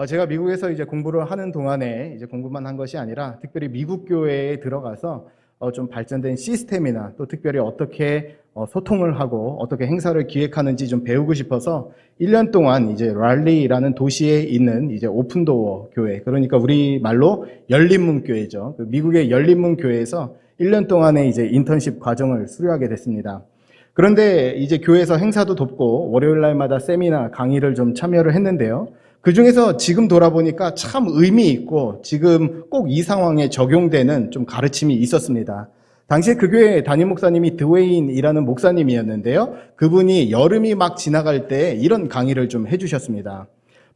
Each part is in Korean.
제가 미국에서 이제 공부를 하는 동안에 이제 공부만 한 것이 아니라 특별히 미국 교회에 들어가서 좀 발전된 시스템이나 또 특별히 어떻게 소통을 하고 어떻게 행사를 기획하는지 좀 배우고 싶어서 1년 동안 이제 랄리라는 도시에 있는 이제 오픈도어 교회, 그러니까 우리 말로 열린문 교회죠. 그 미국의 열린문 교회에서 1년 동안의 이제 인턴십 과정을 수료하게 됐습니다. 그런데 이제 교회에서 행사도 돕고 월요일 날마다 세미나 강의를 좀 참여를 했는데요. 그 중에서 지금 돌아보니까 참 의미 있고 지금 꼭 이 상황에 적용되는 좀 가르침이 있었습니다. 당시에 그 교회 담임 목사님이 드웨인이라는 목사님이었는데요. 그분이 여름이 막 지나갈 때 이런 강의를 좀 해주셨습니다.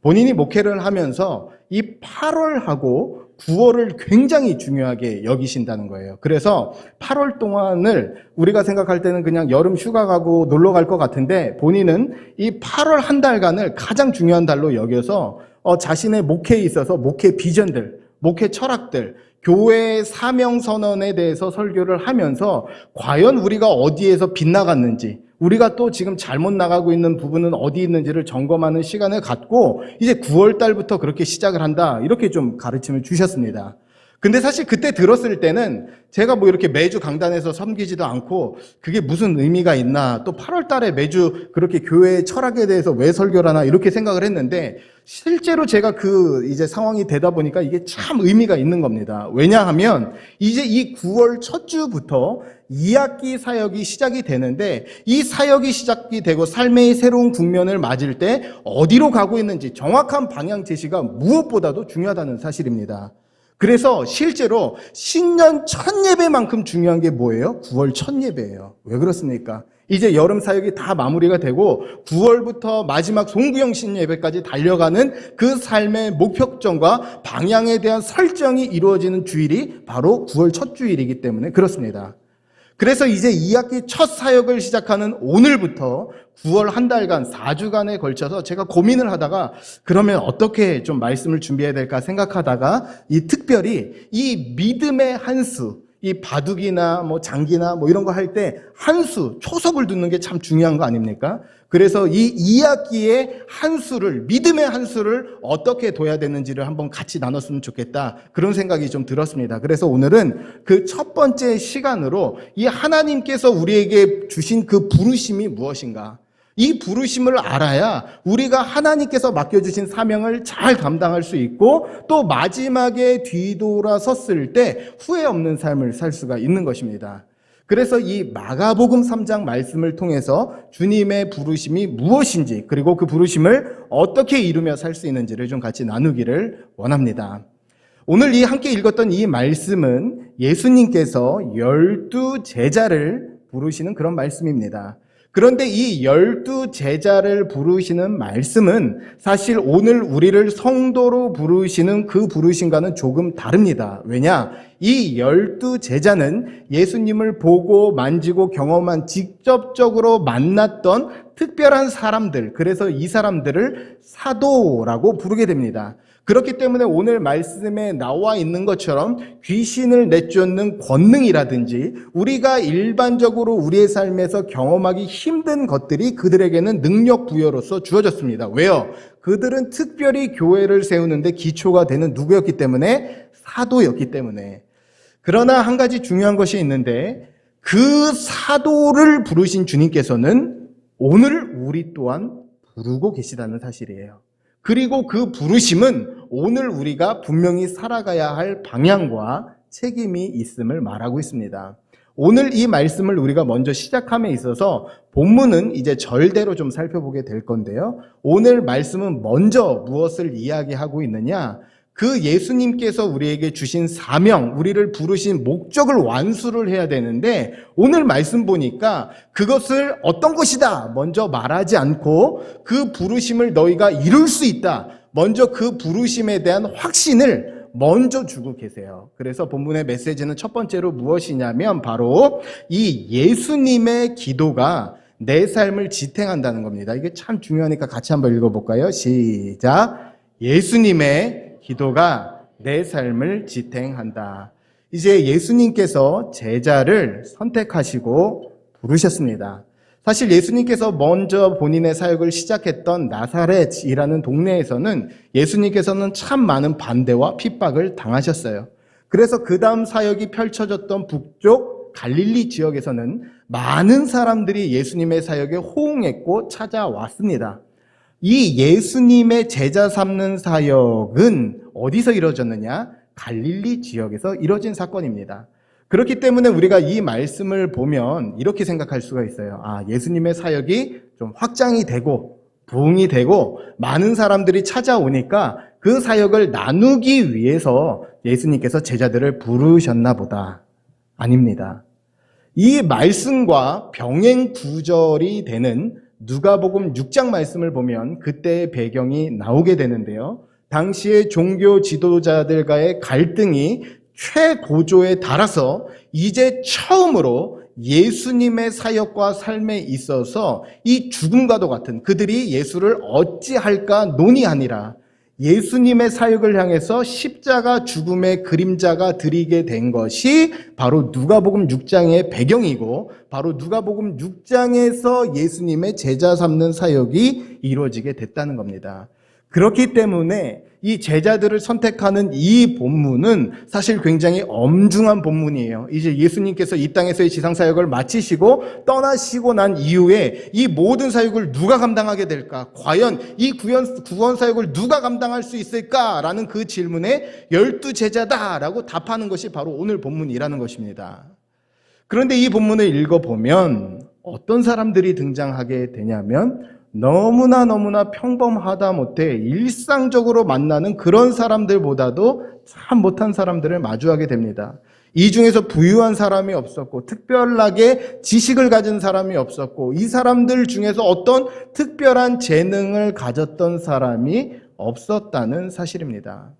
본인이 목회를 하면서 이 8월하고 9월을 굉장히 중요하게 여기신다는 거예요. 그래서 8월 동안을 우리가 생각할 때는 그냥 여름 휴가 가고 놀러 갈 것 같은데 본인은 이 8월 한 달간을 가장 중요한 달로 여겨서 자신의 목회에 있어서 목회 비전들, 목회 철학들, 교회 사명 선언에 대해서 설교를 하면서 과연 우리가 어디에서 빗나갔는지, 우리가 또 지금 잘못 나가고 있는 부분은 어디 있는지를 점검하는 시간을 갖고 이제 9월 달부터 그렇게 시작을 한다, 이렇게 좀 가르침을 주셨습니다. 근데 사실 그때 들었을 때는 제가 뭐 이렇게 매주 강단에서 섬기지도 않고 그게 무슨 의미가 있나, 또 8월 달에 매주 그렇게 교회의 철학에 대해서 왜 설교를 하나 이렇게 생각을 했는데, 실제로 제가 그 이제 상황이 되다 보니까 이게 참 의미가 있는 겁니다. 왜냐하면 이제 이 9월 첫 주부터 2학기 사역이 시작이 되는데, 이 사역이 시작이 되고 삶의 새로운 국면을 맞을 때 어디로 가고 있는지 정확한 방향 제시가 무엇보다도 중요하다는 사실입니다. 그래서 실제로 신년 첫 예배만큼 중요한 게 뭐예요? 9월 첫 예배예요. 왜 그렇습니까? 이제 여름 사역이 다 마무리가 되고 9월부터 마지막 송구영 신예배까지 달려가는 그 삶의 목표점과 방향에 대한 설정이 이루어지는 주일이 바로 9월 첫 주일이기 때문에 그렇습니다. 그래서 이제 2학기 첫 사역을 시작하는 오늘부터 9월 한 달간 4주간에 걸쳐서 제가 고민을 하다가 그러면 어떻게 좀 말씀을 준비해야 될까 생각하다가 이 특별히 이 믿음의 한 수, 이 바둑이나 뭐 장기나 뭐 이런 거 할 때 한 수, 초석을 두는 게 참 중요한 거 아닙니까? 그래서 이 2학기의 한 수를, 믿음의 한 수를 어떻게 둬야 되는지를 한번 같이 나눴으면 좋겠다, 그런 생각이 좀 들었습니다. 그래서 오늘은 그 첫 번째 시간으로 이 하나님께서 우리에게 주신 그 부르심이 무엇인가, 이 부르심을 알아야 우리가 하나님께서 맡겨주신 사명을 잘 감당할 수 있고 또 마지막에 뒤돌아섰을 때 후회 없는 삶을 살 수가 있는 것입니다. 그래서 이 마가복음 3장 말씀을 통해서 주님의 부르심이 무엇인지, 그리고 그 부르심을 어떻게 이루며 살 수 있는지를 좀 같이 나누기를 원합니다. 오늘 이 함께 읽었던 이 말씀은 예수님께서 12 제자를 부르시는 그런 말씀입니다. 그런데 이 12 제자를 부르시는 말씀은 사실 오늘 우리를 성도로 부르시는 그 부르심과는 조금 다릅니다. 왜냐? 이 12 제자는 예수님을 보고 만지고 경험한, 직접적으로 만났던 특별한 사람들, 그래서 이 사람들을 사도라고 부르게 됩니다. 그렇기 때문에 오늘 말씀에 나와 있는 것처럼 귀신을 내쫓는 권능이라든지 우리가 일반적으로 우리의 삶에서 경험하기 힘든 것들이 그들에게는 능력 부여로서 주어졌습니다. 왜요? 그들은 특별히 교회를 세우는데 기초가 되는 누구였기 때문에? 사도였기 때문에. 그러나 한 가지 중요한 것이 있는데, 그 사도를 부르신 주님께서는 오늘 우리 또한 부르고 계시다는 사실이에요. 그리고 그 부르심은 오늘 우리가 분명히 살아가야 할 방향과 책임이 있음을 말하고 있습니다. 오늘 이 말씀을 우리가 먼저 시작함에 있어서 본문은 이제 절대로 좀 살펴보게 될 건데요. 오늘 말씀은 먼저 무엇을 이야기하고 있느냐? 그 예수님께서 우리에게 주신 사명, 우리를 부르신 목적을 완수를 해야 되는데, 오늘 말씀 보니까 그것을 어떤 것이다 먼저 말하지 않고 그 부르심을 너희가 이룰 수 있다, 먼저 그 부르심에 대한 확신을 먼저 주고 계세요. 그래서 본문의 메시지는 첫 번째로 무엇이냐면 바로 이 예수님의 기도가 내 삶을 지탱한다는 겁니다. 이게 참 중요하니까 같이 한번 읽어볼까요? 시작. 예수님의 기도가 내 삶을 지탱한다. 이제 예수님께서 제자를 선택하시고 부르셨습니다. 사실 예수님께서 먼저 본인의 사역을 시작했던 나사렛이라는 동네에서는 예수님께서는 참 많은 반대와 핍박을 당하셨어요. 그래서 그 다음 사역이 펼쳐졌던 북쪽 갈릴리 지역에서는 많은 사람들이 예수님의 사역에 호응했고 찾아왔습니다. 이 예수님의 제자 삼는 사역은 어디서 이루어졌느냐? 갈릴리 지역에서 이루어진 사건입니다. 그렇기 때문에 우리가 이 말씀을 보면 이렇게 생각할 수가 있어요. 예수님의 사역이 좀 확장이 되고 부흥이 되고 많은 사람들이 찾아오니까 그 사역을 나누기 위해서 예수님께서 제자들을 부르셨나 보다. 아닙니다. 이 말씀과 병행 구절이 되는 누가복음 6장 말씀을 보면 그때의 배경이 나오게 되는데요. 당시의 종교 지도자들과의 갈등이 최고조에 달아서 이제 처음으로 예수님의 사역과 삶에 있어서 이 죽음과도 같은 그들이 예수를 어찌할까 논의하니라. 예수님의 사역을 향해서 십자가 죽음의 그림자가 드리게 된 것이 바로 누가복음 6장의 배경이고 바로 누가복음 6장에서 예수님의 제자 삼는 사역이 이루어지게 됐다는 겁니다. 그렇기 때문에 이 제자들을 선택하는 이 본문은 사실 굉장히 엄중한 본문이에요. 이제 예수님께서 이 땅에서의 지상사역을 마치시고 떠나시고 난 이후에 이 모든 사역을 누가 감당하게 될까? 과연 이 구원 사역을 누가 감당할 수 있을까라는 그 질문에 12제자다라고 답하는 것이 바로 오늘 본문이라는 것입니다. 그런데 이 본문을 읽어보면 어떤 사람들이 등장하게 되냐면 너무나 평범하다 못해 일상적으로 만나는 그런 사람들보다도 참 못한 사람들을 마주하게 됩니다. 이 중에서 부유한 사람이 없었고 특별하게 지식을 가진 사람이 없었고 이 사람들 중에서 어떤 특별한 재능을 가졌던 사람이 없었다는 사실입니다.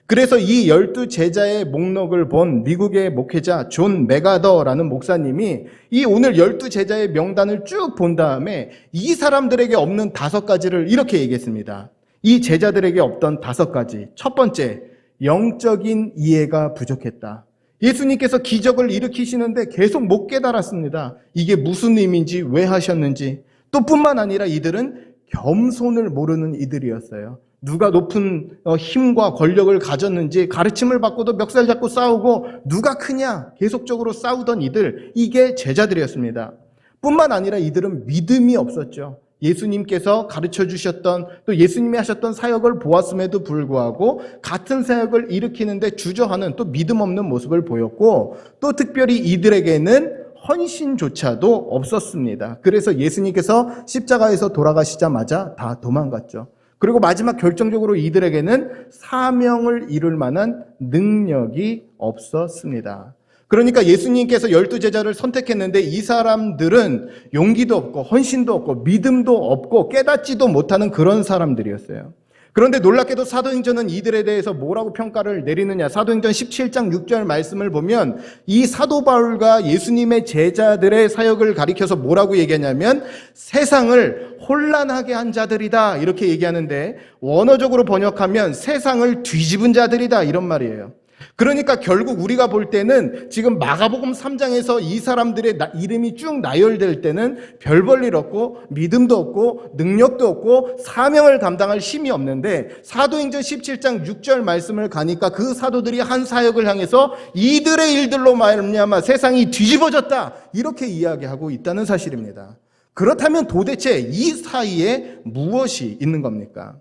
그래서 이 12제자의 목록을 본 미국의 목회자 존 메가더라는 목사님이 이 오늘 12제자의 명단을 쭉 본 다음에 이 사람들에게 없는 5가지를 이렇게 얘기했습니다. 이 제자들에게 없던 5가지. 첫 번째, 영적인 이해가 부족했다. 예수님께서 기적을 일으키시는데 계속 못 깨달았습니다. 이게 무슨 의미인지 왜 하셨는지. 또 뿐만 아니라 이들은 겸손을 모르는 이들이었어요. 누가 높은 힘과 권력을 가졌는지 가르침을 받고도 멱살 잡고 싸우고 누가 크냐 계속적으로 싸우던 이들, 이게 제자들이었습니다. 뿐만 아니라 이들은 믿음이 없었죠. 예수님께서 가르쳐 주셨던 또 예수님이 하셨던 사역을 보았음에도 불구하고 같은 사역을 일으키는데 주저하는 또 믿음 없는 모습을 보였고 또 특별히 이들에게는 헌신조차도 없었습니다. 그래서 예수님께서 십자가에서 돌아가시자마자 다 도망갔죠. 그리고 마지막 결정적으로 이들에게는 사명을 이룰 만한 능력이 없었습니다. 그러니까 예수님께서 12제자를 선택했는데 이 사람들은 용기도 없고 헌신도 없고 믿음도 없고 깨닫지도 못하는 그런 사람들이었어요. 그런데 놀랍게도 사도행전은 이들에 대해서 뭐라고 평가를 내리느냐. 사도행전 17장 6절 말씀을 보면 이 사도 바울과 예수님의 제자들의 사역을 가리켜서 뭐라고 얘기하냐면 세상을 혼란하게 한 자들이다 이렇게 얘기하는데 원어적으로 번역하면 세상을 뒤집은 자들이다 이런 말이에요. 그러니까 결국 우리가 볼 때는 지금 마가복음 3장에서 이 사람들의 이름이 쭉 나열될 때는 별 볼 일 없고 믿음도 없고 능력도 없고 사명을 감당할 힘이 없는데 사도행전 17장 6절 말씀을 가니까 그 사도들이 한 사역을 향해서 이들의 일들로 말미암아 세상이 뒤집어졌다 이렇게 이야기하고 있다는 사실입니다. 그렇다면 도대체 이 사이에 무엇이 있는 겁니까?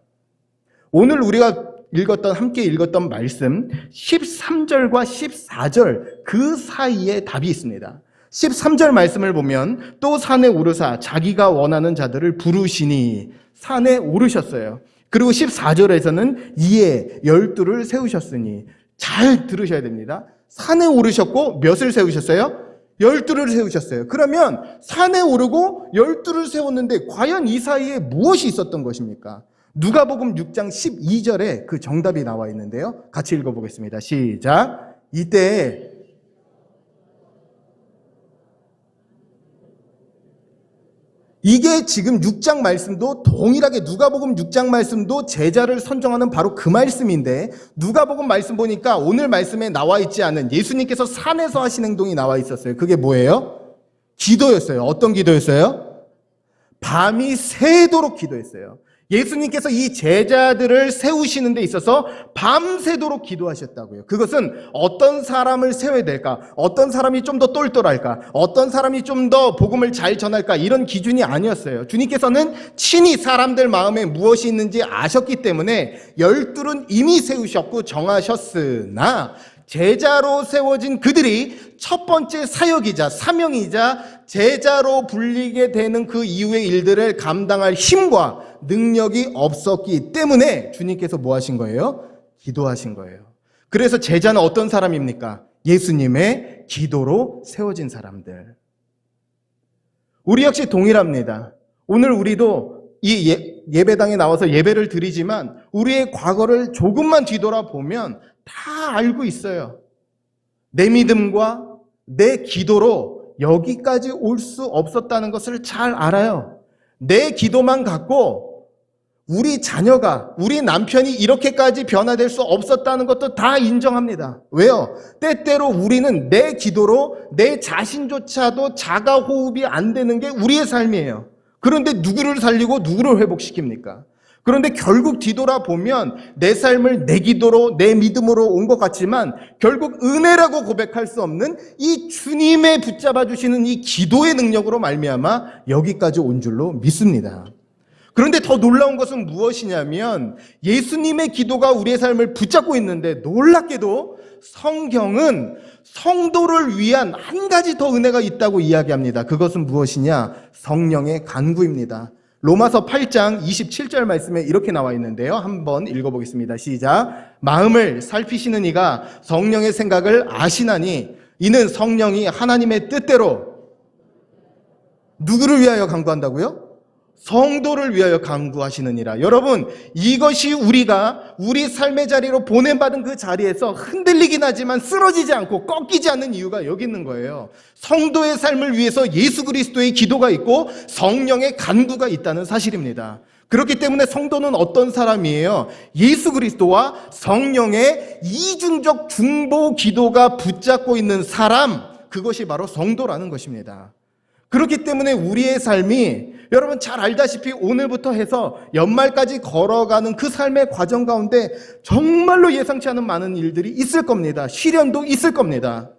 오늘 우리가 함께 읽었던 말씀 13절과 14절 그 사이에 답이 있습니다. 13절 말씀을 보면 또 산에 오르사 자기가 원하는 자들을 부르시니 산에 오르셨어요. 그리고 14절에서는 이에 12를 세우셨으니 잘 들으셔야 됩니다. 산에 오르셨고 몇을 세우셨어요? 12를 세우셨어요. 그러면 산에 오르고 12를 세웠는데 과연 이 사이에 무엇이 있었던 것입니까? 누가복음 6장 12절에 그 정답이 나와 있는데요. 같이 읽어보겠습니다. 시작. 이때 이게 지금 6장 말씀도 동일하게 누가복음 6장 말씀도 제자를 선정하는 바로 그 말씀인데 누가복음 말씀 보니까 오늘 말씀에 나와 있지 않은 예수님께서 산에서 하신 행동이 나와 있었어요. 그게 뭐예요? 기도였어요. 어떤 기도였어요? 밤이 새도록 기도했어요. 예수님께서 이 제자들을 세우시는 데 있어서 밤새도록 기도하셨다고요. 그것은 어떤 사람을 세워야 될까? 어떤 사람이 좀 더 똘똘할까? 어떤 사람이 좀 더 복음을 잘 전할까? 이런 기준이 아니었어요. 주님께서는 친히 사람들 마음에 무엇이 있는지 아셨기 때문에 12는 이미 세우셨고 정하셨으나 제자로 세워진 그들이 첫 번째 사역이자 사명이자 제자로 불리게 되는 그 이후의 일들을 감당할 힘과 능력이 없었기 때문에 주님께서 뭐 하신 거예요? 기도하신 거예요. 그래서 제자는 어떤 사람입니까? 예수님의 기도로 세워진 사람들. 우리 역시 동일합니다. 오늘 우리도 이 예배당에 나와서 예배를 드리지만 우리의 과거를 조금만 뒤돌아보면 다 알고 있어요. 내 믿음과 내 기도로 여기까지 올 수 없었다는 것을 잘 알아요. 내 기도만 갖고 우리 자녀가, 우리 남편이 이렇게까지 변화될 수 없었다는 것도 다 인정합니다. 왜요? 때때로 우리는 내 기도로 내 자신조차도 자가 호흡이 안 되는 게 우리의 삶이에요. 그런데 누구를 살리고 누구를 회복시킵니까? 그런데 결국 뒤돌아보면 내 삶을 내 기도로 내 믿음으로 온 것 같지만 결국 은혜라고 고백할 수 없는 이 주님의 붙잡아 주시는 이 기도의 능력으로 말미암아 여기까지 온 줄로 믿습니다. 그런데 더 놀라운 것은 무엇이냐면 예수님의 기도가 우리의 삶을 붙잡고 있는데 놀랍게도 성경은 성도를 위한 한 가지 더 은혜가 있다고 이야기합니다. 그것은 무엇이냐? 성령의 간구입니다. 로마서 8장 27절 말씀에 이렇게 나와 있는데요. 한번 읽어보겠습니다. 시작. 마음을 살피시는 이가 성령의 생각을 아시나니 이는 성령이 하나님의 뜻대로 누구를 위하여 간구한다고요? 성도를 위하여 간구하시느니라. 여러분, 이것이 우리가 우리 삶의 자리로 보냄받은 그 자리에서 흔들리긴 하지만 쓰러지지 않고 꺾이지 않는 이유가 여기 있는 거예요. 성도의 삶을 위해서 예수 그리스도의 기도가 있고 성령의 간구가 있다는 사실입니다. 그렇기 때문에 성도는 어떤 사람이에요? 예수 그리스도와 성령의 이중적 중보 기도가 붙잡고 있는 사람, 그것이 바로 성도라는 것입니다. 그렇기 때문에 우리의 삶이 여러분 잘 알다시피 오늘부터 해서 연말까지 걸어가는 그 삶의 과정 가운데 정말로 예상치 않은 많은 일들이 있을 겁니다. 시련도 있을 겁니다.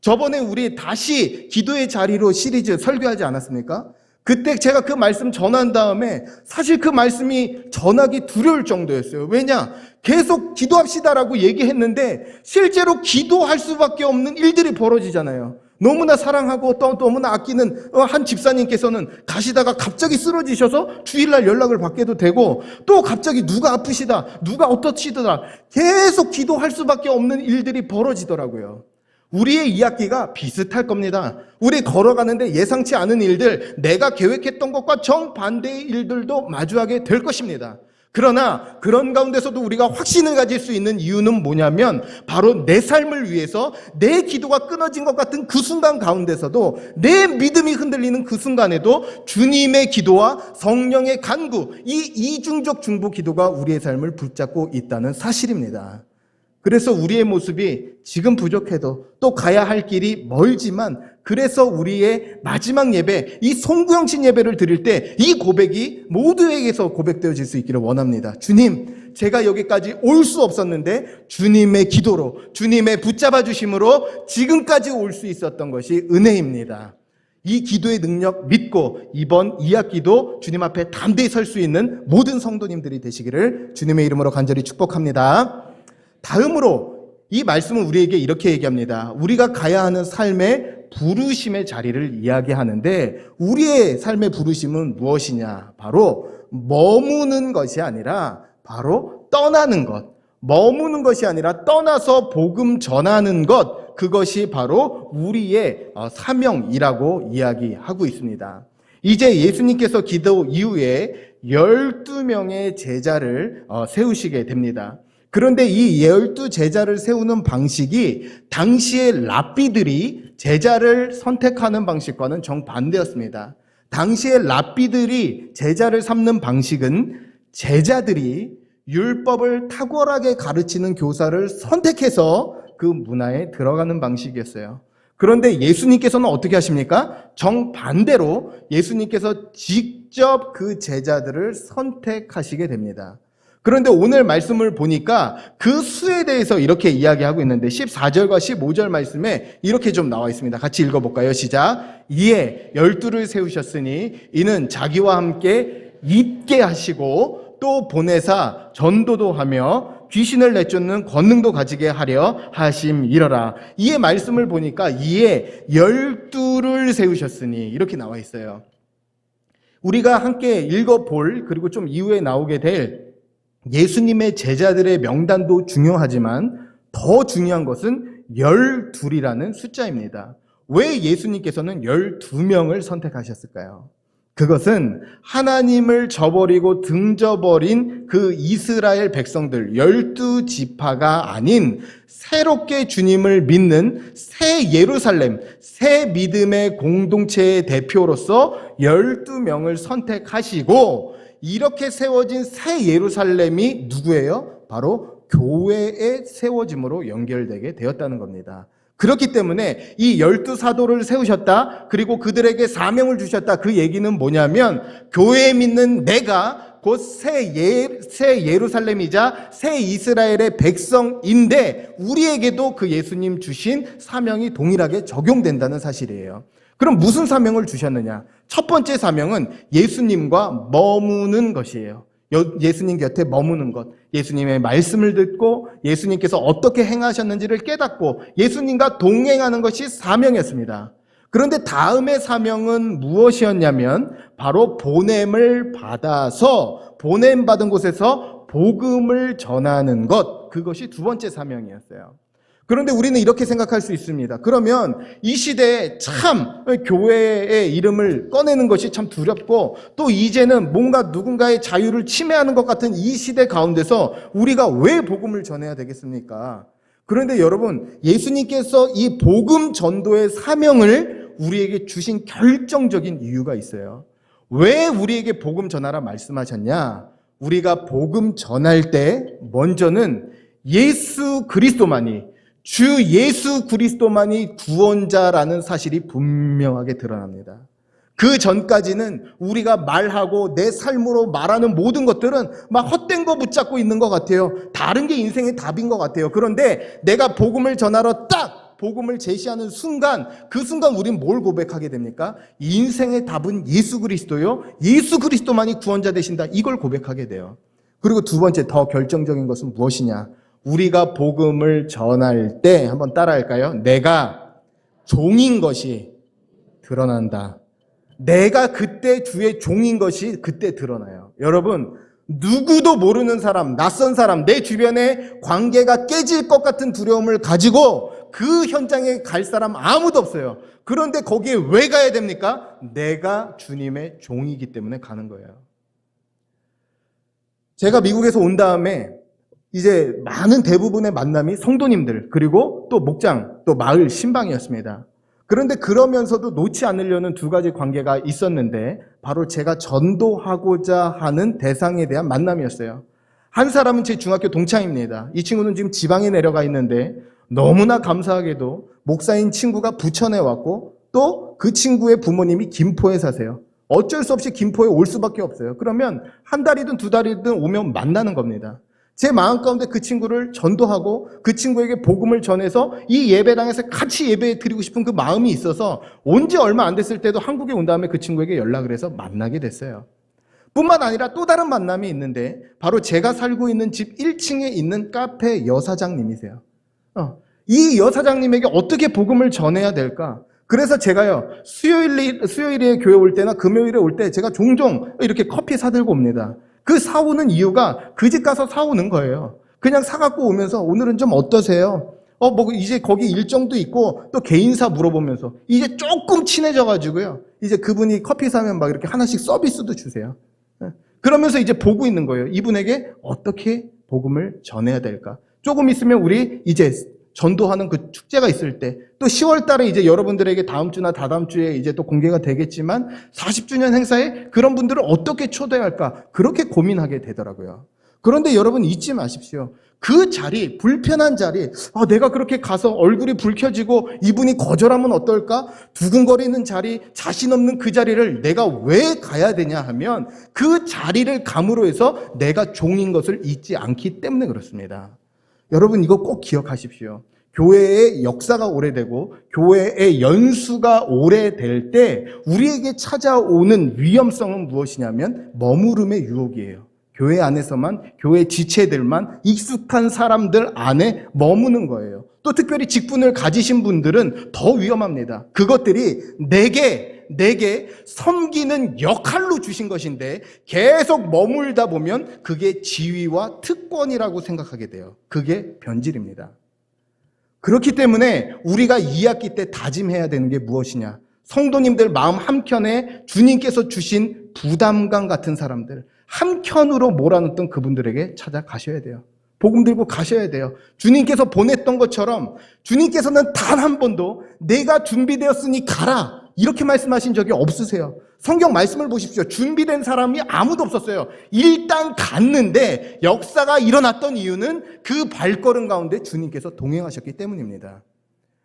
저번에 우리 다시 기도의 자리로 시리즈 설교하지 않았습니까? 그때 제가 그 말씀 전한 다음에 사실 그 말씀이 전하기 두려울 정도였어요. 왜냐? 계속 기도합시다라고 얘기했는데 실제로 기도할 수밖에 없는 일들이 벌어지잖아요. 너무나 사랑하고 또 너무나 아끼는 한 집사님께서는 가시다가 갑자기 쓰러지셔서 주일날 연락을 받게도 되고 또 갑자기 누가 아프시다, 누가 어떠시더라 계속 기도할 수밖에 없는 일들이 벌어지더라고요. 우리의 이야기가 비슷할 겁니다. 우리 걸어가는데 예상치 않은 일들, 내가 계획했던 것과 정반대의 일들도 마주하게 될 것입니다. 그러나 그런 가운데서도 우리가 확신을 가질 수 있는 이유는 뭐냐면 바로 내 삶을 위해서 내 기도가 끊어진 것 같은 그 순간 가운데서도 내 믿음이 흔들리는 그 순간에도 주님의 기도와 성령의 간구, 이 이중적 중보 기도가 우리의 삶을 붙잡고 있다는 사실입니다. 그래서 우리의 모습이 지금 부족해도 또 가야 할 길이 멀지만 그래서 우리의 마지막 예배, 이 송구영신 예배를 드릴 때 이 고백이 모두에게서 고백되어질 수 있기를 원합니다. 주님, 제가 여기까지 올 수 없었는데 주님의 기도로, 주님의 붙잡아 주심으로 지금까지 올 수 있었던 것이 은혜입니다. 이 기도의 능력 믿고 이번 2학기도 주님 앞에 담대히 설 수 있는 모든 성도님들이 되시기를 주님의 이름으로 간절히 축복합니다. 다음으로 이 말씀은 우리에게 이렇게 얘기합니다. 우리가 가야 하는 삶의 부르심의 자리를 이야기하는데 우리의 삶의 부르심은 무엇이냐? 바로 머무는 것이 아니라 바로 떠나는 것. 머무는 것이 아니라 떠나서 복음 전하는 것. 그것이 바로 우리의 사명이라고 이야기하고 있습니다. 이제 예수님께서 기도 이후에 12명의 제자를 세우시게 됩니다. 그런데 이 12제자를 세우는 방식이 당시의 랍비들이 제자를 선택하는 방식과는 정반대였습니다. 당시의 랍비들이 제자를 삼는 방식은 제자들이 율법을 탁월하게 가르치는 교사를 선택해서 그 문화에 들어가는 방식이었어요. 그런데 예수님께서는 어떻게 하십니까? 정반대로 예수님께서 직접 그 제자들을 선택하시게 됩니다. 그런데 오늘 말씀을 보니까 그 수에 대해서 이렇게 이야기하고 있는데 14절과 15절 말씀에 이렇게 좀 나와 있습니다. 같이 읽어볼까요? 시작. 이에 12를 세우셨으니 이는 자기와 함께 있게 하시고 또 보내사 전도도 하며 귀신을 내쫓는 권능도 가지게 하려 하심이러라. 이에 말씀을 보니까 이에 12를 세우셨으니 이렇게 나와 있어요. 우리가 함께 읽어볼 그리고 좀 이후에 나오게 될 예수님의 제자들의 명단도 중요하지만 더 중요한 것은 12이라는 숫자입니다. 왜 예수님께서는 12명을 선택하셨을까요? 그것은 하나님을 저버리고 등져버린 그 이스라엘 백성들 12지파가 아닌 새롭게 주님을 믿는 새 예루살렘, 새 믿음의 공동체의 대표로서 12명을 선택하시고 이렇게 세워진 새 예루살렘이 누구예요? 바로 교회의 세워짐으로 연결되게 되었다는 겁니다. 그렇기 때문에 이 12사도를 세우셨다, 그리고 그들에게 사명을 주셨다, 그 얘기는 뭐냐면 교회에 믿는 내가 곧 새 예루살렘이자 새 이스라엘의 백성인데 우리에게도 그 예수님 주신 사명이 동일하게 적용된다는 사실이에요. 그럼 무슨 사명을 주셨느냐? 첫 번째 사명은 예수님과 머무는 것이에요. 예수님 곁에 머무는 것, 예수님의 말씀을 듣고 예수님께서 어떻게 행하셨는지를 깨닫고 예수님과 동행하는 것이 사명이었습니다. 그런데 다음의 사명은 무엇이었냐면 바로 보냄을 받아서 보냄받은 곳에서 복음을 전하는 것, 그것이 두 번째 사명이었어요. 그런데 우리는 이렇게 생각할 수 있습니다. 그러면 이 시대에 참 교회의 이름을 꺼내는 것이 참 두렵고 또 이제는 뭔가 누군가의 자유를 침해하는 것 같은 이 시대 가운데서 우리가 왜 복음을 전해야 되겠습니까? 그런데 여러분, 예수님께서 이 복음 전도의 사명을 우리에게 주신 결정적인 이유가 있어요. 왜 우리에게 복음 전하라 말씀하셨냐? 우리가 복음 전할 때 먼저는 예수 그리스도만이, 주 예수 그리스도만이 구원자라는 사실이 분명하게 드러납니다. 그 전까지는 우리가 말하고 내 삶으로 말하는 모든 것들은 막 헛된 거 붙잡고 있는 것 같아요. 다른 게 인생의 답인 것 같아요. 그런데 내가 복음을 전하러 딱 복음을 제시하는 순간, 그 순간 우리는 뭘 고백하게 됩니까? 인생의 답은 예수 그리스도요, 예수 그리스도만이 구원자 되신다, 이걸 고백하게 돼요. 그리고 두 번째 더 결정적인 것은 무엇이냐? 우리가 복음을 전할 때 한번 따라할까요? 내가 종인 것이 드러난다. 내가 그때 주의 종인 것이 그때 드러나요. 여러분, 누구도 모르는 사람, 낯선 사람, 내 주변에 관계가 깨질 것 같은 두려움을 가지고 그 현장에 갈 사람 아무도 없어요. 그런데 거기에 왜 가야 됩니까? 내가 주님의 종이기 때문에 가는 거예요. 제가 미국에서 온 다음에 이제 많은 대부분의 만남이 성도님들, 그리고 또 목장, 또 마을 신방이었습니다. 그런데 그러면서도 놓지 않으려는 두 가지 관계가 있었는데 바로 제가 전도하고자 하는 대상에 대한 만남이었어요. 한 사람은 제 중학교 동창입니다. 이 친구는 지금 지방에 내려가 있는데 너무나 감사하게도 목사인 친구가 부천에 왔고 또 그 친구의 부모님이 김포에 사세요. 어쩔 수 없이 김포에 올 수밖에 없어요. 그러면 한 달이든 두 달이든 오면 만나는 겁니다. 제 마음 가운데 그 친구를 전도하고 그 친구에게 복음을 전해서 이 예배당에서 같이 예배 드리고 싶은 그 마음이 있어서 온 지 얼마 안 됐을 때도 한국에 온 다음에 그 친구에게 연락을 해서 만나게 됐어요. 뿐만 아니라 또 다른 만남이 있는데 바로 제가 살고 있는 집 1층에 있는 카페 여사장님이세요. 이 여사장님에게 어떻게 복음을 전해야 될까? 그래서 제가요, 수요일에 교회 올 때나 금요일에 올 때 제가 종종 이렇게 커피 사들고 옵니다. 그 사오는 이유가 그 집 가서 사오는 거예요. 그냥 사갖고 오면서 오늘은 좀 어떠세요? 이제 거기 일정도 있고 또 개인사 물어보면서 이제 조금 친해져가지고요. 이제 그분이 커피 사면 막 이렇게 하나씩 서비스도 주세요. 그러면서 이제 보고 있는 거예요. 이분에게 어떻게 복음을 전해야 될까? 조금 있으면 우리 이제 전도하는 그 축제가 있을 때 또 10월 달에 이제 여러분들에게 다음 주나 다다음 주에 이제 또 공개가 되겠지만 40주년 행사에 그런 분들을 어떻게 초대할까? 그렇게 고민하게 되더라고요. 그런데 여러분 잊지 마십시오. 그 자리, 불편한 자리, 내가 그렇게 가서 얼굴이 붉혀지고 이분이 거절하면 어떨까? 두근거리는 자리, 자신 없는 그 자리를 내가 왜 가야 되냐 하면 그 자리를 감으로 해서 내가 종인 것을 잊지 않기 때문에 그렇습니다. 여러분 이거 꼭 기억하십시오. 교회의 역사가 오래되고 교회의 연수가 오래될 때 우리에게 찾아오는 위험성은 무엇이냐면 머무름의 유혹이에요. 교회 안에서만, 교회 지체들만, 익숙한 사람들 안에 머무는 거예요. 또 특별히 직분을 가지신 분들은 더 위험합니다. 그것들이 내게 섬기는 역할로 주신 것인데 계속 머물다 보면 그게 지위와 특권이라고 생각하게 돼요. 그게 변질입니다. 그렇기 때문에 우리가 2학기 때 다짐해야 되는 게 무엇이냐? 성도님들 마음 한켠에 주님께서 주신 부담감 같은 사람들, 한켠으로 몰아넣던 그분들에게 찾아가셔야 돼요. 복음 들고 가셔야 돼요. 주님께서 보냈던 것처럼 주님께서는 단 한 번도 내가 준비되었으니 가라 이렇게 말씀하신 적이 없으세요. 성경 말씀을 보십시오. 준비된 사람이 아무도 없었어요. 일단 갔는데 역사가 일어났던 이유는 그 발걸음 가운데 주님께서 동행하셨기 때문입니다.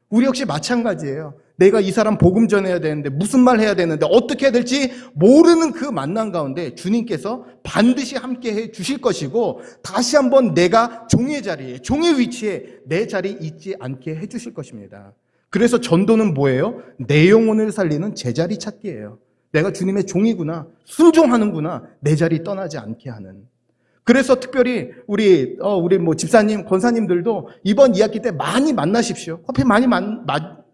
우리 역시 마찬가지예요. 내가 이 사람 복음 전해야 되는데 무슨 말 해야 되는데 어떻게 해야 될지 모르는 그 만남 가운데 주님께서 반드시 함께 해 주실 것이고 다시 한번 내가 종의 자리에, 종의 위치에 내 자리 있지 않게 해 주실 것입니다. 그래서 전도는 뭐예요? 내 영혼을 살리는 제자리 찾기예요. 내가 주님의 종이구나, 순종하는구나, 내 자리 떠나지 않게 하는. 그래서 특별히 우리 집사님, 권사님들도 이번 2학기 때 많이 만나십시오. 커피 많이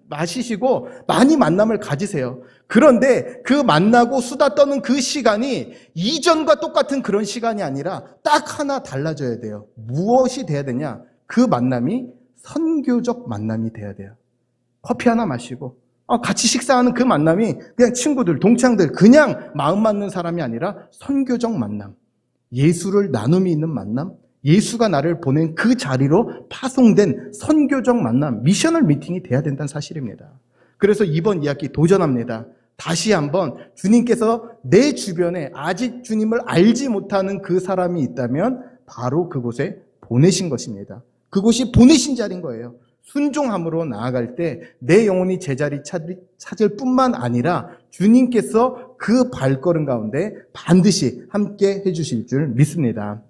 마시시고 많이 만남을 가지세요. 그런데 그 만나고 수다 떠는 그 시간이 이전과 똑같은 그런 시간이 아니라 딱 하나 달라져야 돼요. 무엇이 돼야 되냐? 그 만남이 선교적 만남이 돼야 돼요. 커피 하나 마시고 같이 식사하는 그 만남이 그냥 친구들, 동창들, 그냥 마음 맞는 사람이 아니라 선교적 만남. 예수를 나눔이 있는 만남, 예수가 나를 보낸 그 자리로 파송된 선교적 만남, 미셔널 미팅이 돼야 된다는 사실입니다. 그래서 이번 2학기 도전합니다. 다시 한번 주님께서 내 주변에 아직 주님을 알지 못하는 그 사람이 있다면 바로 그곳에 보내신 것입니다. 그곳이 보내신 자리인 거예요. 순종함으로 나아갈 때 내 영혼이 제자리 찾을 뿐만 아니라 주님께서 그 발걸음 가운데 반드시 함께 해주실 줄 믿습니다.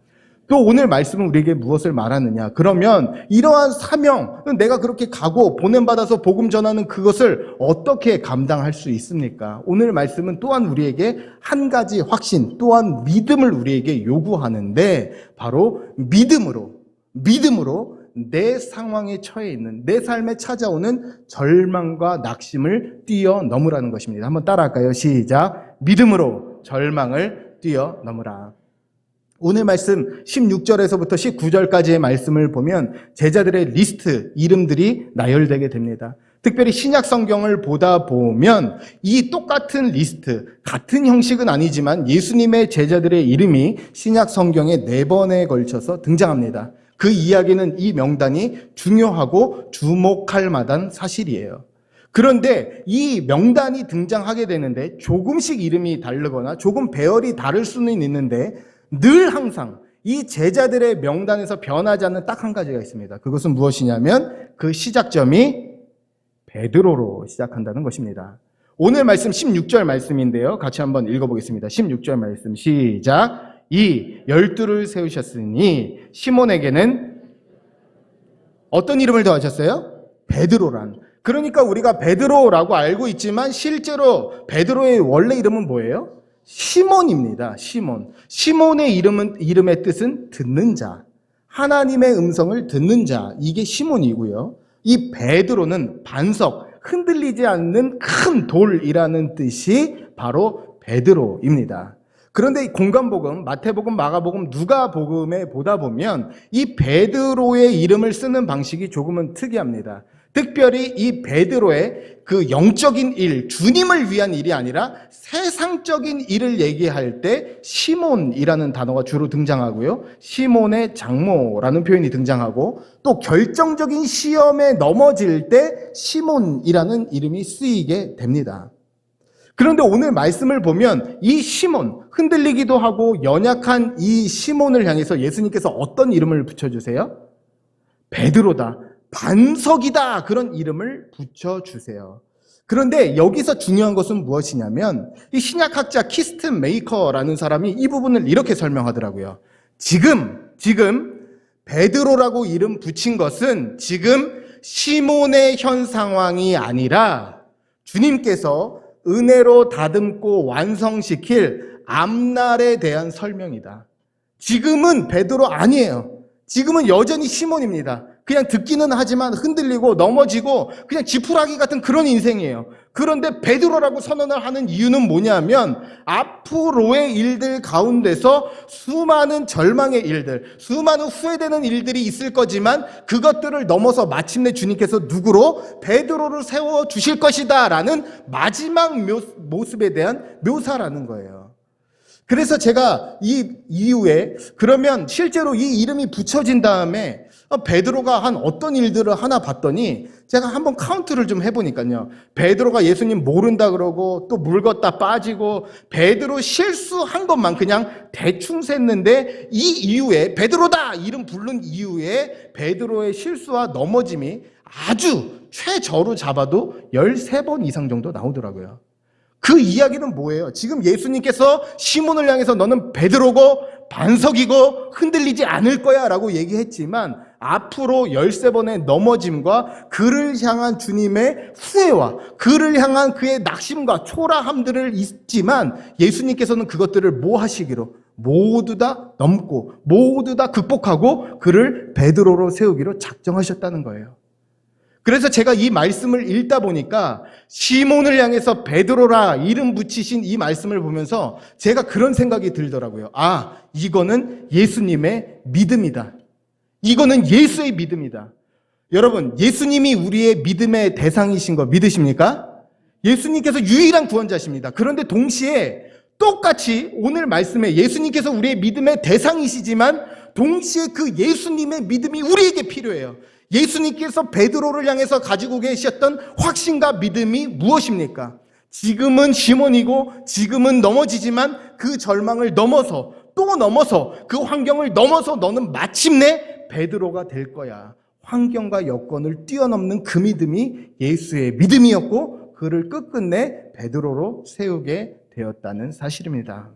또 오늘 말씀은 우리에게 무엇을 말하느냐? 그러면 이러한 사명, 내가 그렇게 가고 보냄받아서 복음 전하는 그것을 어떻게 감당할 수 있습니까? 오늘 말씀은 또한 우리에게 한 가지 확신, 또한 믿음을 우리에게 요구하는데 바로 믿음으로 내 상황에 처해 있는 내 삶에 찾아오는 절망과 낙심을 뛰어넘으라는 것입니다. 한번 따라할까요? 시작. 믿음으로 절망을 뛰어넘으라. 오늘 말씀 16절에서부터 19절까지의 말씀을 보면 제자들의 리스트, 이름들이 나열되게 됩니다. 특별히 신약 성경을 보다 보면 이 똑같은 리스트, 같은 형식은 아니지만 예수님의 제자들의 이름이 신약 성경에 4번에 걸쳐서 등장합니다. 그 이야기는 이 명단이 중요하고 주목할 만한 사실이에요. 그런데 이 명단이 등장하게 되는데 조금씩 이름이 다르거나 조금 배열이 다를 수는 있는데 늘 항상 이 제자들의 명단에서 변하지 않는 딱 한 가지가 있습니다. 그것은 무엇이냐면 그 시작점이 베드로로 시작한다는 것입니다. 오늘 말씀 16절 말씀인데요. 같이 한번 읽어보겠습니다. 16절 말씀 시작. 이 12를 세우셨으니 시몬에게는 어떤 이름을 더하셨어요? 베드로란. 그러니까 우리가 베드로라고 알고 있지만 실제로 베드로의 원래 이름은 뭐예요? 시몬입니다. 시몬. 시몬의 이름의 뜻은 듣는 자. 하나님의 음성을 듣는 자. 이게 시몬이고요. 이 베드로는 반석, 흔들리지 않는 큰 돌이라는 뜻이 바로 베드로입니다. 그런데 이 공관복음, 마태복음, 마가복음, 누가복음에 보다 보면 이 베드로의 이름을 쓰는 방식이 조금은 특이합니다. 특별히 이 베드로의 그 영적인 일, 주님을 위한 일이 아니라 세상적인 일을 얘기할 때 시몬이라는 단어가 주로 등장하고요. 시몬의 장모라는 표현이 등장하고 또 결정적인 시험에 넘어질 때 시몬이라는 이름이 쓰이게 됩니다. 그런데 오늘 말씀을 보면 이 시몬, 흔들리기도 하고 연약한 이 시몬을 향해서 예수님께서 어떤 이름을 붙여주세요? 베드로다, 반석이다, 그런 이름을 붙여주세요. 그런데 여기서 중요한 것은 무엇이냐면 이 신약학자 키스트 메이커라는 사람이 이 부분을 이렇게 설명하더라고요. 지금 베드로라고 이름 붙인 것은 지금 시몬의 현 상황이 아니라 주님께서 은혜로 다듬고 완성시킬 앞날에 대한 설명이다. 지금은 베드로 아니에요. 지금은 여전히 시몬입니다. 그냥 듣기는 하지만 흔들리고 넘어지고 그냥 지푸라기 같은 그런 인생이에요. 그런데 베드로라고 선언을 하는 이유는 뭐냐면 앞으로의 일들 가운데서 수많은 절망의 일들, 수많은 후회되는 일들이 있을 거지만 그것들을 넘어서 마침내 주님께서 누구로? 베드로를 세워주실 것이다 라는 마지막 모습에 대한 묘사라는 거예요. 그래서 제가 이 이후에 그러면 실제로 이 이름이 붙여진 다음에 베드로가 한 어떤 일들을 하나 봤더니 제가 한번 카운트를 좀 해보니까요. 베드로가 예수님 모른다 그러고 또 물 걷다 빠지고 베드로 실수한 것만 그냥 대충 셌는데 이 이후에 베드로다 이름 부른 이후에 베드로의 실수와 넘어짐이 아주 최저로 잡아도 13번 이상 정도 나오더라고요. 그 이야기는 뭐예요? 지금 예수님께서 시몬을 향해서 너는 베드로고 반석이고 흔들리지 않을 거야 라고 얘기했지만 앞으로 13번의 넘어짐과 그를 향한 주님의 후회와 그를 향한 그의 낙심과 초라함들을 있지만 예수님께서는 그것들을 뭐 하시기로? 모두 다 넘고 모두 다 극복하고 그를 베드로로 세우기로 작정하셨다는 거예요. 그래서 제가 이 말씀을 읽다 보니까 시몬을 향해서 베드로라 이름 붙이신 이 말씀을 보면서 제가 그런 생각이 들더라고요. 아, 이거는 예수님의 믿음이다. 이거는 예수의 믿음이다. 여러분, 예수님이 우리의 믿음의 대상이신 거 믿으십니까? 예수님께서 유일한 구원자십니다. 그런데 동시에 똑같이 오늘 말씀에 예수님께서 우리의 믿음의 대상이시지만 동시에 그 예수님의 믿음이 우리에게 필요해요. 예수님께서 베드로를 향해서 가지고 계셨던 확신과 믿음이 무엇입니까? 지금은 시몬이고 지금은 넘어지지만 그 절망을 넘어서 또 넘어서 그 환경을 넘어서 너는 마침내 베드로가 될 거야. 환경과 여건을 뛰어넘는 그 믿음이 예수의 믿음이었고 그를 끝끝내 베드로로 세우게 되었다는 사실입니다.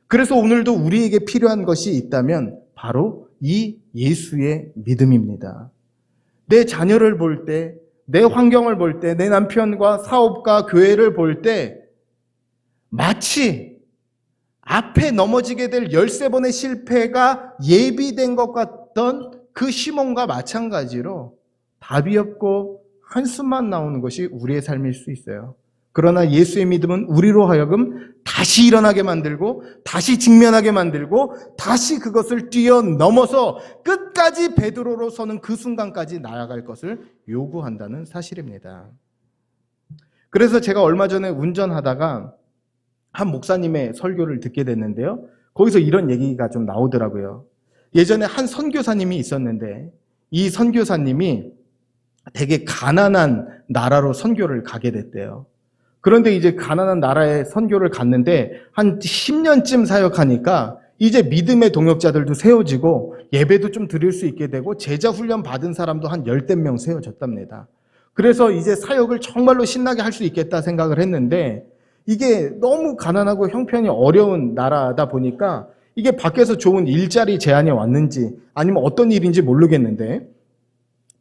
그래서 오늘도 우리에게 필요한 것이 있다면 바로 이 예수의 믿음입니다. 내 자녀를 볼 때, 내 환경을 볼 때, 내 남편과 사업과 교회를 볼 때 마치 앞에 넘어지게 될 13번의 실패가 예비된 것 같던 그 시몬과 마찬가지로 답이 없고 한숨만 나오는 것이 우리의 삶일 수 있어요. 그러나 예수의 믿음은 우리로 하여금 다시 일어나게 만들고 다시 직면하게 만들고 다시 그것을 뛰어넘어서 끝까지 베드로로 서는 그 순간까지 나아갈 것을 요구한다는 사실입니다. 그래서 제가 얼마 전에 운전하다가 한 목사님의 설교를 듣게 됐는데요. 거기서 이런 얘기가 좀 나오더라고요. 예전에 한 선교사님이 있었는데 이 선교사님이 되게 가난한 나라로 선교를 가게 됐대요. 그런데 이제 가난한 나라에 선교를 갔는데 한 10년쯤 사역하니까 이제 믿음의 동역자들도 세워지고 예배도 좀 드릴 수 있게 되고 제자 훈련 받은 사람도 한 10명 세워졌답니다. 그래서 이제 사역을 정말로 신나게 할 수 있겠다 생각을 했는데 이게 너무 가난하고 형편이 어려운 나라다 보니까 이게 밖에서 좋은 일자리 제안이 왔는지 아니면 어떤 일인지 모르겠는데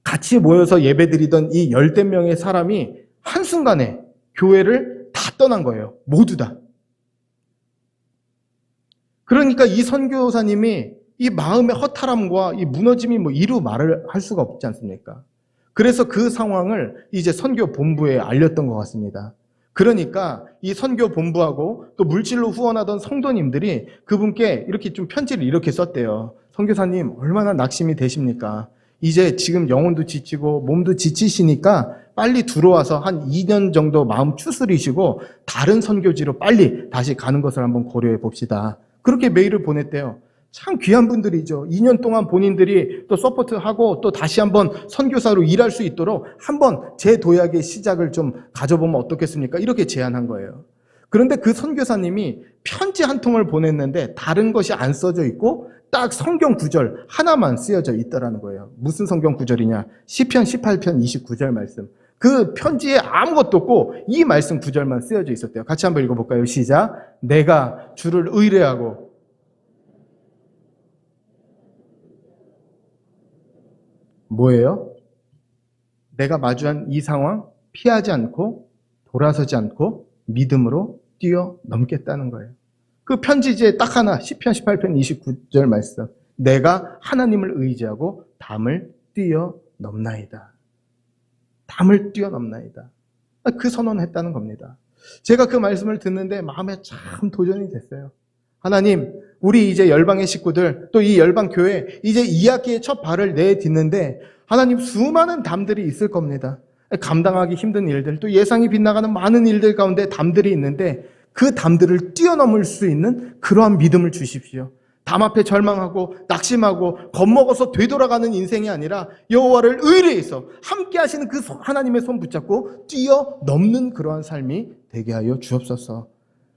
같이 모여서 예배드리던 이 10명의 사람이 한순간에 교회를 다 떠난 거예요. 모두 다. 그러니까 이 선교사님이 이 마음의 허탈함과 이 무너짐이 이루 말을 할 수가 없지 않습니까? 그래서 그 상황을 이제 선교 본부에 알렸던 것 같습니다. 그러니까 이 선교 본부하고 또 물질로 후원하던 성도님들이 그분께 이렇게 좀 편지를 이렇게 썼대요. 선교사님, 얼마나 낙심이 되십니까? 이제 지금 영혼도 지치고 몸도 지치시니까 빨리 들어와서 한 2년 정도 마음 추스리시고 다른 선교지로 빨리 다시 가는 것을 한번 고려해 봅시다. 그렇게 메일을 보냈대요. 참 귀한 분들이죠. 2년 동안 본인들이 또 서포트하고 또 다시 한번 선교사로 일할 수 있도록 한번 재도약의 시작을 좀 가져보면 어떻겠습니까? 이렇게 제안한 거예요. 그런데 그 선교사님이 편지 한 통을 보냈는데 다른 것이 안 써져 있고 딱 성경 구절 하나만 쓰여져 있더라는 거예요. 무슨 성경 구절이냐? 시편 18편 29절 말씀. 그 편지에 아무것도 없고 이 말씀 구절만 쓰여져 있었대요. 같이 한번 읽어볼까요? 시작. 내가 주를 의뢰하고 뭐예요? 내가 마주한 이 상황 피하지 않고 돌아서지 않고 믿음으로 뛰어넘겠다는 거예요. 그 편지지에 딱 하나 시편 18편 29절 말씀. 내가 하나님을 의지하고 담을 뛰어넘나이다. 담을 뛰어넘나이다. 그 선언을 했다는 겁니다. 제가 그 말씀을 듣는데 마음에 참 도전이 됐어요. 하나님, 우리 이제 열방의 식구들, 또 이 열방 교회, 이제 2학기의 첫 발을 내딛는데 하나님 수많은 담들이 있을 겁니다. 감당하기 힘든 일들, 또 예상이 빗나가는 많은 일들 가운데 담들이 있는데 그 담들을 뛰어넘을 수 있는 그러한 믿음을 주십시오. 담 앞에 절망하고 낙심하고 겁먹어서 되돌아가는 인생이 아니라 여호와를 의뢰해서 함께 하시는 그 하나님의 손 붙잡고 뛰어넘는 그러한 삶이 되게 하여 주옵소서.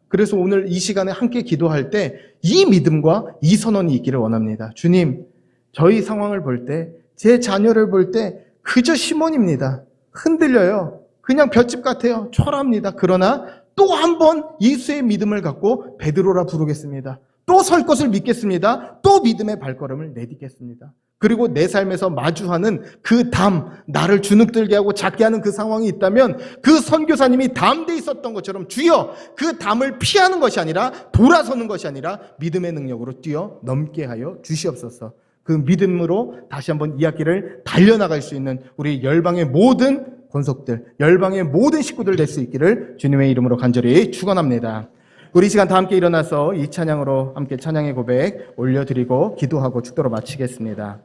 그래서 오늘 이 시간에 함께 기도할 때 이 믿음과 이 선언이 있기를 원합니다. 주님, 저희 상황을 볼 때, 제 자녀를 볼 때 그저 시몬입니다. 흔들려요. 그냥 볏짚 같아요. 초라합니다. 그러나 또 한 번 예수의 믿음을 갖고 베드로라 부르겠습니다. 또 설 것을 믿겠습니다. 또 믿음의 발걸음을 내딛겠습니다. 그리고 내 삶에서 마주하는 그 담, 나를 주눅들게 하고 작게 하는 그 상황이 있다면 그 선교사님이 담대히 있었던 것처럼 주여 그 담을 피하는 것이 아니라 돌아서는 것이 아니라 믿음의 능력으로 뛰어넘게 하여 주시옵소서. 그 믿음으로 다시 한번 이 학기를 달려나갈 수 있는 우리 열방의 모든 권속들, 열방의 모든 식구들 될 수 있기를 주님의 이름으로 간절히 축원합니다. 우리 시간 다 함께 일어나서 이 찬양으로 함께 찬양의 고백 올려드리고 기도하고 축도로 마치겠습니다.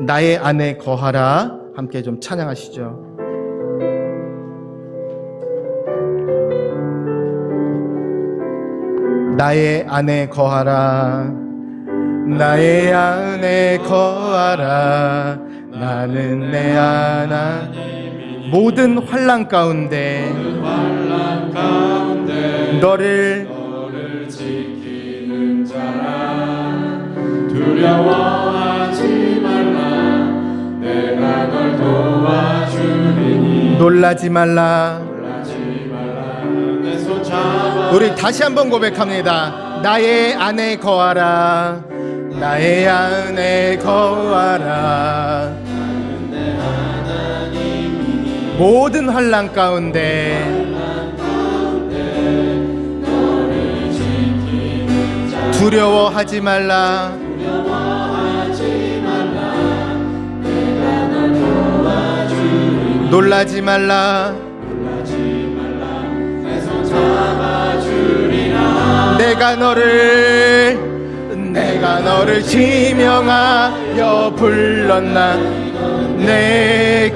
나의 안에 거하라 함께 좀 찬양하시죠. 나의 안에 거하라 나의 안에 거하라 나는 내 하나님 모든 환난 가운데 너를 지키는 자라 두려워하지 말라 내가 널 도와주리니 놀라지 말라 내 손 잡아 우리 다시 한번 고백합니다. 나의 안에 거하라 나의 안에 거하라 나는 내 하나님이니 모든 환난 가운데 너를 지키는 자 두려워하지 말라 내가 널 도와주리니 놀라지 말라 내 손 잡아주리라 내가 너를 지명하여 불렀나 내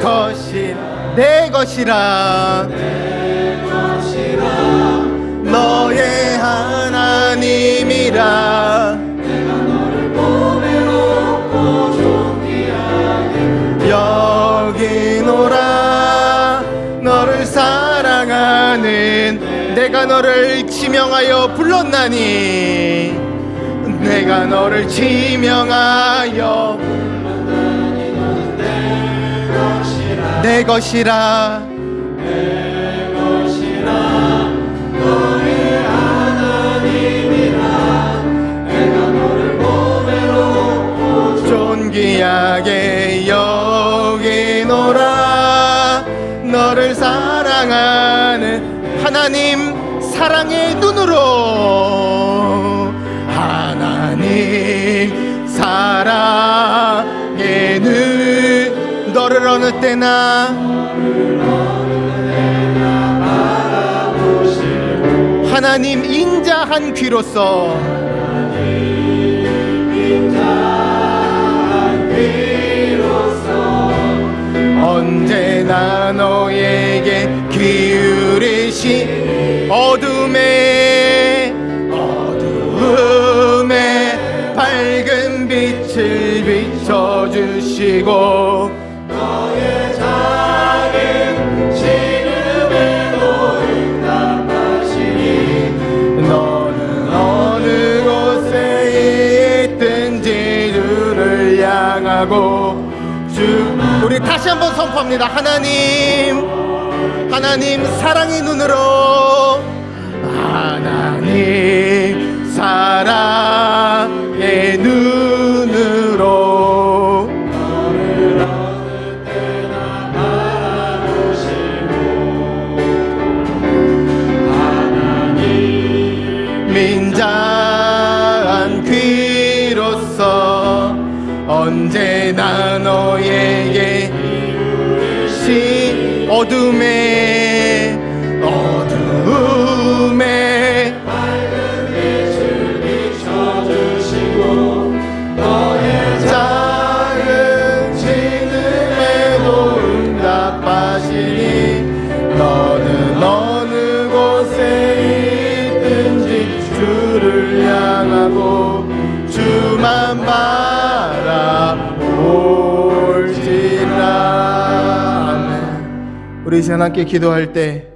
것이라 너의 하나님이라 내가 너를 몸에 놓고 존귀하게 여기노라 너를 사랑하는 내가 너를 지명하여 불렀나니 내가 너를 지명하여 불렀나니 너는 내 것이라 너의 하나님이라 내가 너를 몸에 놓고 존귀하게 여기노라 너를 사랑하는 하나님 사랑의 눈으로 하나님 사랑의 눈 너를 어느 때나 하나님 인자한 귀로서 언제나 너에게 기울이신 어둠 빛을 비춰주시고 너의 작은 신음에도 응답하시니 너는 어느 곳에 있든지 주를 향하고 우리 다시 한번 선포합니다. 하나님 사랑의 눈으로, 하나님 사랑의 눈으로 너를 어느 때나 바라보시고 하나님 민자한 귀로서 언제나 너에게 어둠에 밝은 빛을 비춰주시고 너의 작은 신음에도 응답하시니 너는 어느 곳에 있든지 주를 향하고 주만 바라볼지라. 아멘. 우리 이제 하나님께 기도할 때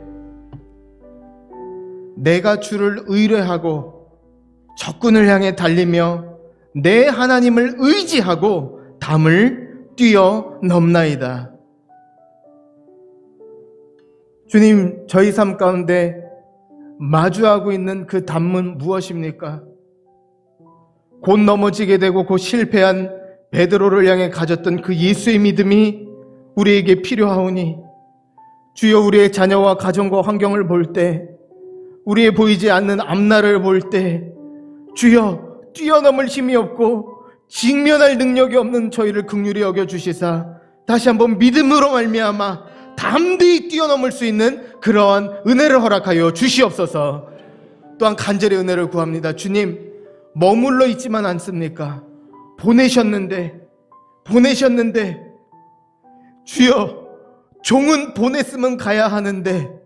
내가 주를 의뢰하고 적군을 향해 달리며 내 하나님을 의지하고 담을 뛰어넘나이다. 주님, 저희 삶 가운데 마주하고 있는 그 담은 무엇입니까? 곧 넘어지게 되고 곧 실패한 베드로를 향해 가졌던 그 예수의 믿음이 우리에게 필요하오니 주여, 우리의 자녀와 가정과 환경을 볼 때, 우리의 보이지 않는 앞날을 볼 때 주여, 뛰어넘을 힘이 없고 직면할 능력이 없는 저희를 긍휼히 여겨주시사 다시 한번 믿음으로 말미암아 담대히 뛰어넘을 수 있는 그러한 은혜를 허락하여 주시옵소서. 또한 간절히 은혜를 구합니다. 주님, 머물러 있지만 않습니까? 보내셨는데 주여, 종은 보냈으면 가야 하는데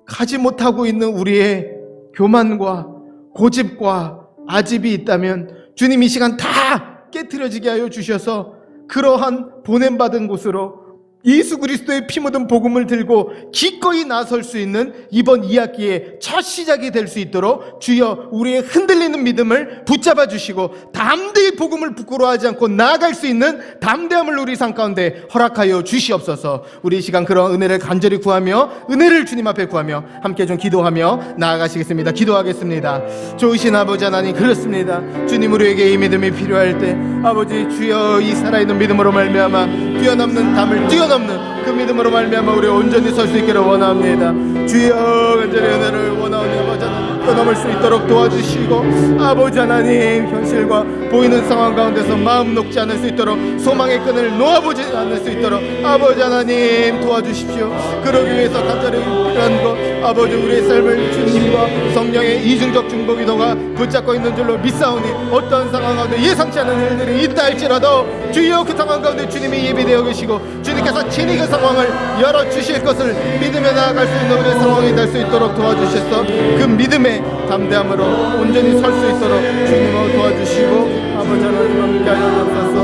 가지 못하고 있는 우리의 교만과 고집과 아집이 있다면 주님, 이 시간 다 깨트려지게 하여 주셔서 그러한 보냄받은 곳으로 예수 그리스도의 피 묻은 복음을 들고 기꺼이 나설 수 있는 이번 2학기의 첫 시작이 될 수 있도록 주여, 우리의 흔들리는 믿음을 붙잡아 주시고 담대히 복음을 부끄러워하지 않고 나아갈 수 있는 담대함을 우리 삶 가운데 허락하여 주시옵소서. 우리 이 시간 그런 은혜를 간절히 구하며 은혜를 주님 앞에 구하며 함께 좀 기도하며 나아가시겠습니다. 기도하겠습니다. 좋으신 아버지 하나님, 그렇습니다. 주님, 우리에게 이 믿음이 필요할 때 아버지 주여, 이 살아있는 믿음으로 말미암아 뛰어넘는 담을 뛰어넘는 그 믿음으로 말미암아 우리 온전히 설 수 있기를 원합니다. 주여, 간절히 은혜를 원하오니 아버지 하나님, 뛰어넘을 수 있도록 도와주시고 아버지 하나님, 현실과 보이는 상황 가운데서 마음 녹지 않을 수 있도록 소망의 끈을 놓아보지 않을 수 있도록 아버지 하나님 도와주십시오. 그러기 위해서 간절히 필요한 것, 아버지 우리의 삶을 주님과 성령의 이중적 중보 기도가 붙잡고 있는 줄로 믿사오니 어떤 상황 가운데 예상치 않은 일들이 있다 할지라도 주여, 그 상황 가운데 주님이 예비되어 계시고 주님께서 친히 그 상황을 열어주실 것을 믿으며 나아갈 수 있는 우리의 상황이 될 수 있도록 도와주셔서 그 믿음의 담대함으로 온전히 설 수 있도록 주님을 도와주시고 아버지 하나님 함께 하여 주옵소서.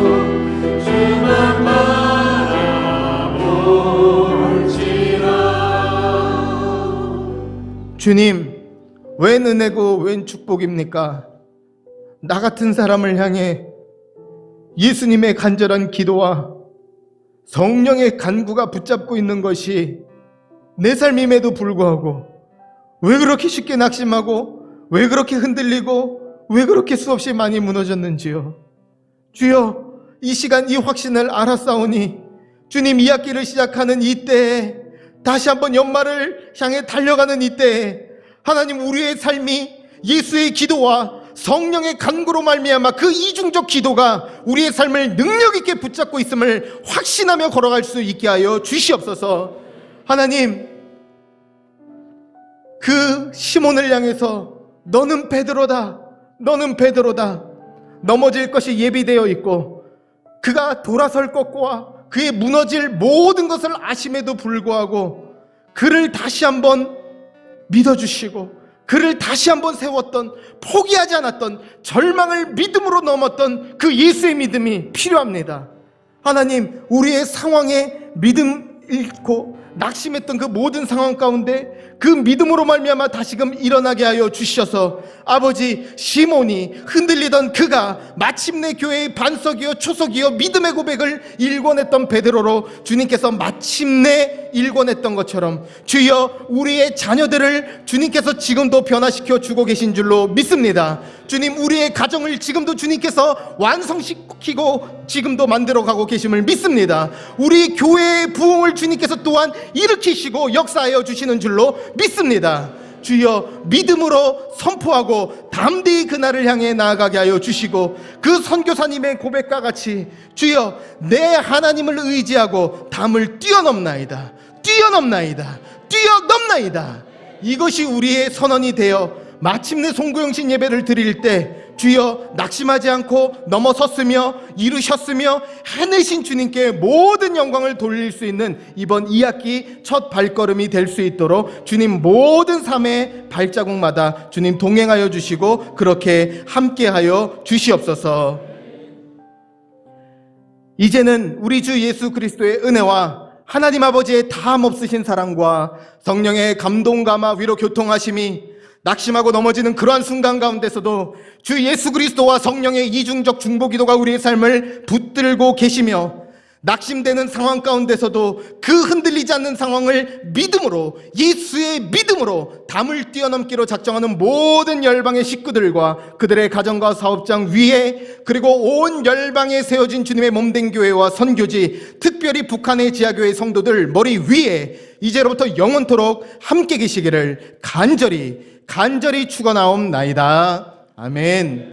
주만 바라볼지라. 주님, 웬 은혜고 웬 축복입니까? 나 같은 사람을 향해 예수님의 간절한 기도와 성령의 간구가 붙잡고 있는 것이 내 삶임에도 불구하고 왜 그렇게 쉽게 낙심하고 왜 그렇게 흔들리고 왜 그렇게 수없이 많이 무너졌는지요. 주여, 이 시간 이 확신을 알았사오니 주님, 2학기를 시작하는 이때에 다시 한번 연말을 향해 달려가는 이때에 하나님, 우리의 삶이 예수의 기도와 성령의 간구로 말미암아 그 이중적 기도가 우리의 삶을 능력 있게 붙잡고 있음을 확신하며 걸어갈 수 있게 하여 주시옵소서. 하나님, 그 시몬을 향해서 너는 베드로다, 너는 베드로다, 넘어질 것이 예비되어 있고 그가 돌아설 것과 그의 무너질 모든 것을 아심에도 불구하고 그를 다시 한번 믿어주시고 그를 다시 한번 세웠던, 포기하지 않았던, 절망을 믿음으로 넘었던 그 예수의 믿음이 필요합니다. 하나님, 우리의 상황에 믿음 잃고 낙심했던 그 모든 상황 가운데 그 믿음으로 말미암아 다시금 일어나게 하여 주셔서 아버지, 시몬이 흔들리던 그가 마침내 교회의 반석이요 초석이요 믿음의 고백을 일궈냈던 베드로로 주님께서 마침내 일궈냈던 것처럼 주여, 우리의 자녀들을 주님께서 지금도 변화시켜 주고 계신 줄로 믿습니다. 주님, 우리의 가정을 지금도 주님께서 완성시키고 지금도 만들어가고 계심을 믿습니다. 우리 교회의 부흥을 주님께서 또한 일으키시고 역사하여 주시는 줄로 믿습니다. 주여, 믿음으로 선포하고 담대히 그날을 향해 나아가게 하여 주시고 그 선교사님의 고백과 같이 주여, 내 하나님을 의지하고 담을 뛰어넘나이다, 뛰어넘나이다, 뛰어넘나이다. 이것이 우리의 선언이 되어 마침내 송구영신 예배를 드릴 때 주여, 낙심하지 않고 넘어섰으며 이루셨으며 해내신 주님께 모든 영광을 돌릴 수 있는 이번 2학기 첫 발걸음이 될 수 있도록 주님 모든 삶의 발자국마다 주님 동행하여 주시고 그렇게 함께하여 주시옵소서. 이제는 우리 주 예수 그리스도의 은혜와 하나님 아버지의 다함 없으신 사랑과 성령의 감동 감화 위로 교통하심이 낙심하고 넘어지는 그러한 순간 가운데서도 주 예수 그리스도와 성령의 이중적 중보기도가 우리의 삶을 붙들고 계시며 낙심되는 상황 가운데서도 그 흔들리지 않는 상황을 믿음으로, 예수의 믿음으로 담을 뛰어넘기로 작정하는 모든 열방의 식구들과 그들의 가정과 사업장 위에, 그리고 온 열방에 세워진 주님의 몸된 교회와 선교지, 특별히 북한의 지하교회 성도들 머리 위에 이제로부터 영원토록 함께 계시기를 간절히 축원하옵나이다. 아멘.